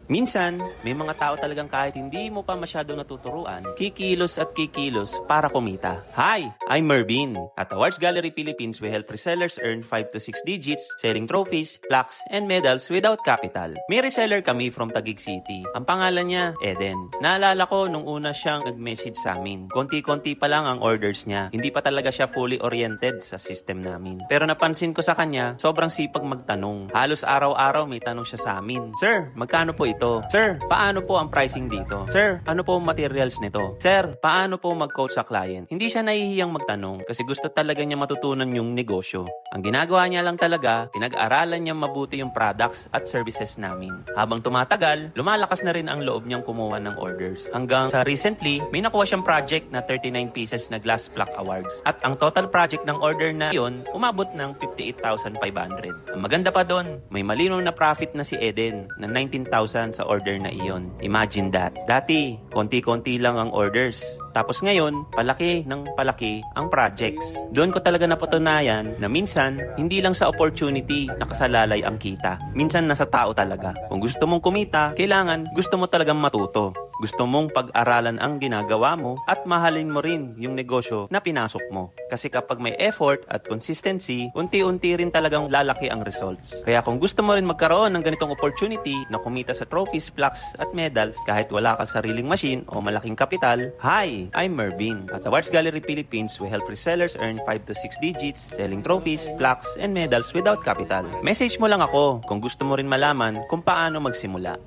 Minsan, may mga tao talagang kahit hindi mo pa masyado natuturuan, kikilos at kikilos para kumita. Hi, I'm Mervin. At Awards Gallery Philippines, we help resellers earn 5 to 6 digits, selling trophies, plaques, and medals without capital. May reseller kami from Taguig City. Ang pangalan niya, Eden. Naalala ko nung una siyang nag-message sa amin. Konti-konti pa lang ang orders niya. Hindi pa talaga siya fully oriented sa system namin. Pero napansin ko sa kanya, sobrang sipag magtanong. Halos araw-araw may tanong siya sa amin. Sir, magkano po ito? Sir, paano po ang pricing dito? Sir, ano po ang materials nito? Sir, paano po mag-coach sa client? Hindi siya nahihiyang magtanong kasi gusto talaga niya matutunan yung negosyo. Ang ginagawa niya lang talaga, pinag-aralan niya mabuti yung products at services namin. Habang tumatagal, lumalakas na rin ang loob niyang kumuha ng orders. Hanggang sa recently, may nakuha siyang project na 39 pieces na Glass Plaque Awards. At ang total project ng order na yon umabot ng 58,500. Ang maganda pa doon, may malinaw na profit na si Eden na 19,000 sa order na iyon. Imagine that. Dati, konti-konti lang ang orders. Tapos ngayon, palaki ng palaki ang projects. Doon ko talaga napatunayan na minsan, hindi lang sa opportunity nakasalalay ang kita. Minsan nasa tao talaga. Kung gusto mong kumita, kailangan gusto mo talagang matuto. Gusto mong pag-aralan ang ginagawa mo at mahalin mo rin yung negosyo na pinasok mo. Kasi kapag may effort at consistency, unti-unti rin talagang lalaki ang results. Kaya kung gusto mo rin magkaroon ng ganitong opportunity na kumita sa trophies, plaques at medals kahit wala ka sariling machine o malaking kapital, hi! I'm Mervin. At Awards Gallery Philippines, we help resellers earn 5 to 6 digits, selling trophies, plaques, and medals without capital. Message mo lang ako kung gusto mo rin malaman kung paano magsimula.